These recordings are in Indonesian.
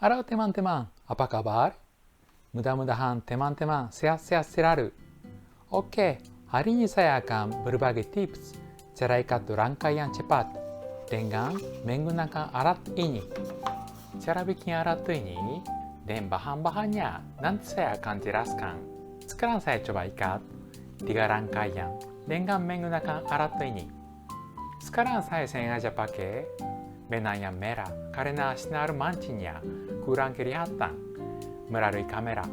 Halo teman-teman, apa kabar? Mudah-mudahan teman-teman sehat-sehat selalu. Oke, hari ini saya akan berbagi tips cara ikat rangkaian cepat dengan menggunakan alat ini. Cara bikin alat ini dan bahan-bahannya nanti saya akan jelaskan. Sekarang saya coba ikat 3 rangkaian dengan menggunakan alat ini. Sekarang saya sengaja pakai benang yang merah karena sinar mancingnya kurang kelihatan melalui kamera.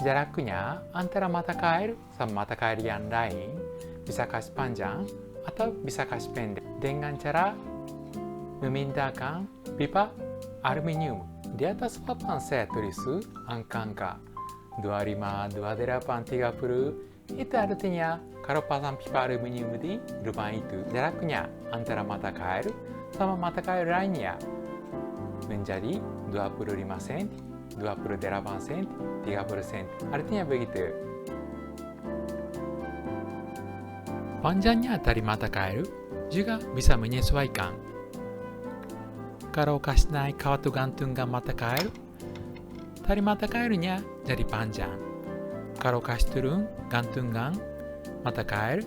Jaraknya antara mata kail sama mata kail yang lain bisa kasih panjang atau bisa kasih pendek dengan cara memindahkan pipa aluminium. Di atas papan saya tulis angka-angka 25, 28, 30. Itu artinya kalau pasang pipa aluminium di lubang itu jaraknya antara mata kail sama mata kail lainnya menjadi 25 cm, 28 cm, 30 cm. Artinya begitu. Panjangnya dari mata kail juga bisa menyesuaikan. Kalau kasih naik kawat gantungan mata kail, tali mata kailnya jadi panjang. Kalau kasih turun gantungan mata kail,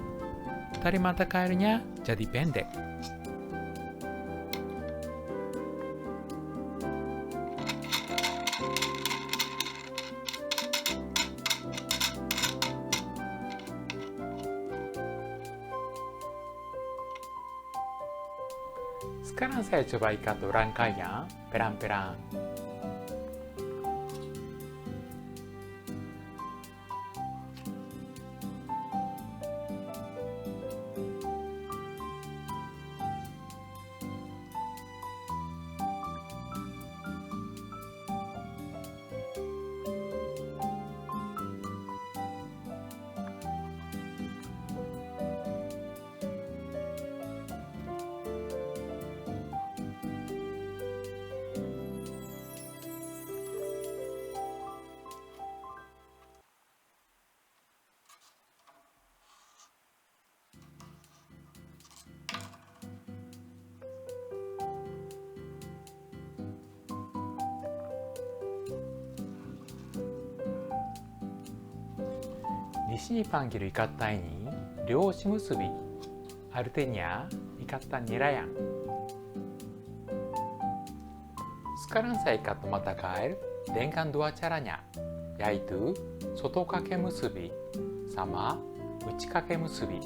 tali mata kailnya jadi pendek. Sekarang saya coba ikat rangkaian pelan-pelan. Nisini panggil ikatan ini ryoshi musubi. Artinya ikatan nelayan. Sekarang saya ikat mata kail dengan 2 caranya, yaitu soto kake musubi sama uchi kake musubi.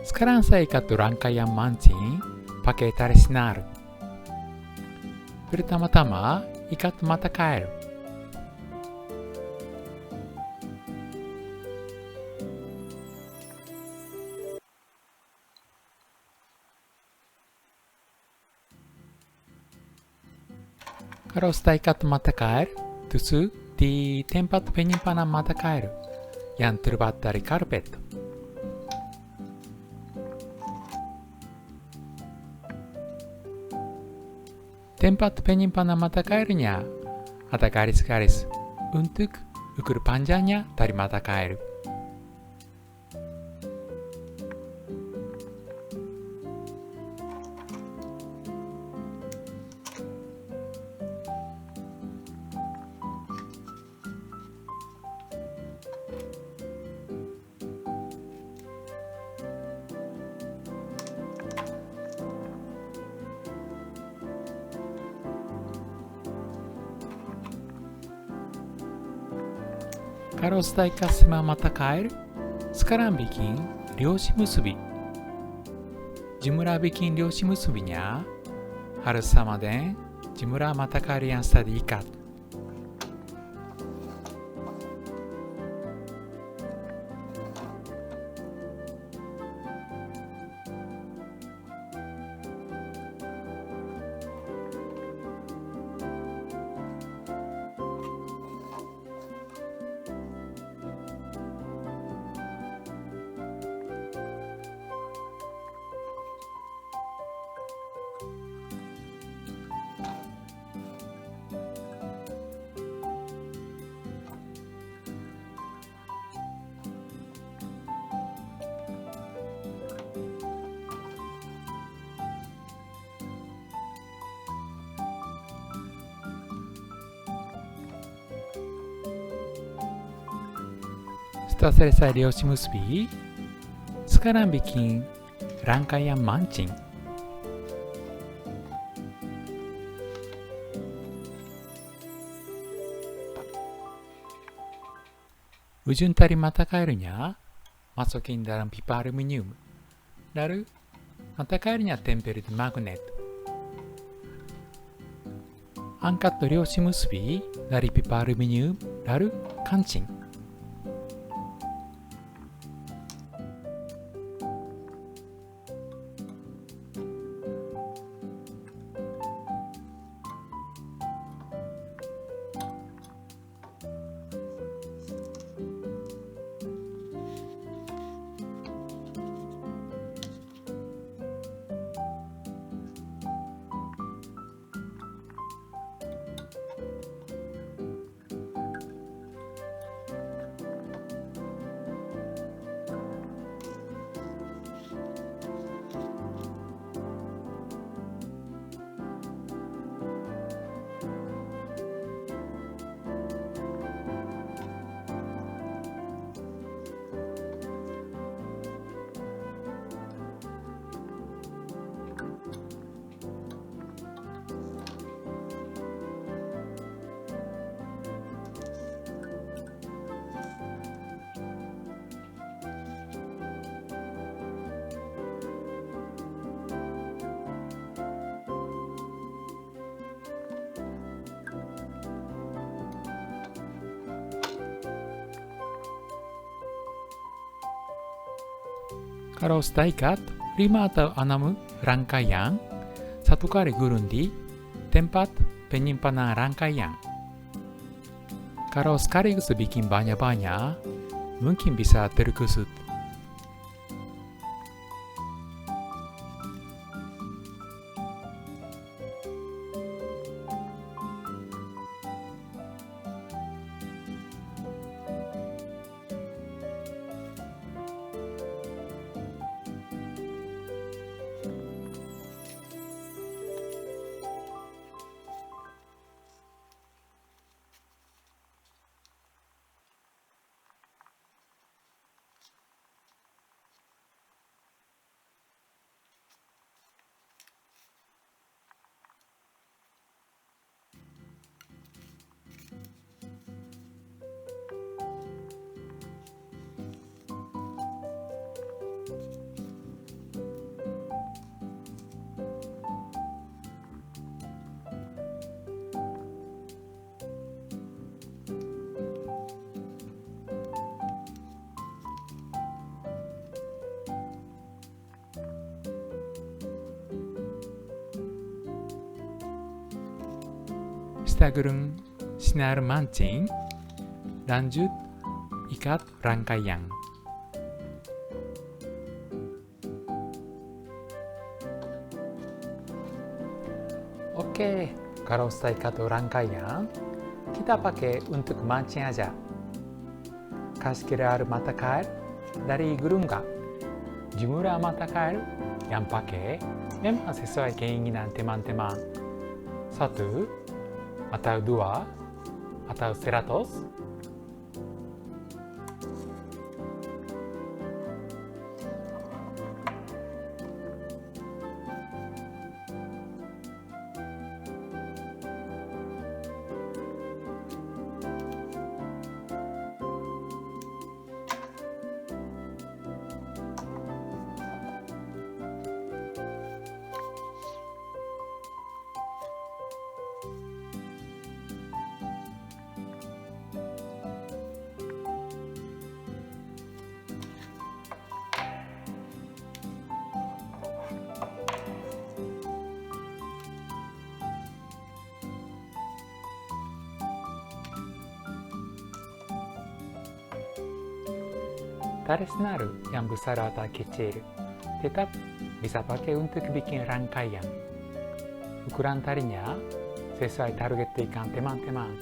Sekarang saya ikut rangkaian mancing pakai tali senar. Pertama-tama ikat mata kail. Kalau sudah ikat mata kail, tusuk di tempat penyimpanan mata kail yang terbuat dari karpet. Tempat penyimpanan mata kailnya ada garis-garis untuk ukur panjangnya dari mata kail. Kalau sudah ikat semua mata kail, sekarang bikin liusi musubi. Jumlah bikin liusi musubinya harus sama dengan jumlah mata kail yang sudah diikat. Setelah selesai liusi musubi, sekarang bikin rangkaian mancing. Ujung tali mata kailnya masukin dalam pipa aluminium. Lalu mata kailnya tempel di magnet. Angkat liusi musubi dari pipa aluminium, lalu kancing. Kalau sudah ikat 5 atau 6 rangkaian, satu kali gulung di tempat penyimpanan rangkaian. Kalau sekaligus bikin banyak-banyak, mungkin bisa terkusut. kita gurung sinar mancing, lanjut ikat rangkaian. Oke, kalau sudah ikat rangkaian, kita pakai untuk mancing aja. Kasih kira mata kail dari gurungan. Jumlah mata kail yang pakai memang sesuai keinginan teman-teman. 1 atau 2 atau 100. Tali senar yang besar atau kecil tetap bisa pakai untuk bikin rangkaian. Ukuran talinya sesuai target ikan teman-teman.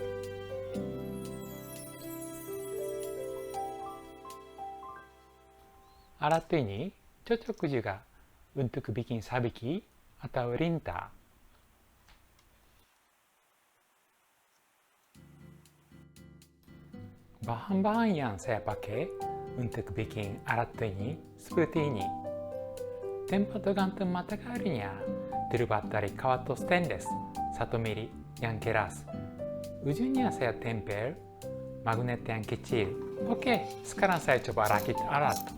Alat ini cocok juga untuk bikin sabiki atau lintah. Bahan-bahan yang saya pakai untuk bikin alat ini seperti ini. Tempat gantung mata kailnya terbuat dari kawat stainless 1 mili yang keras. Ujungnya saya tempel magnet yang kecil. Oke, sekarang saya coba rakit alat.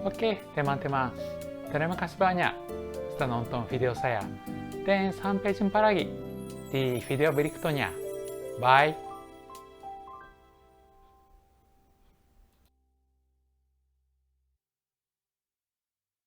Oke, teman-teman. Terima kasih banyak sudah nonton video saya. Dan sampai jumpa lagi di video berikutnya. Bye.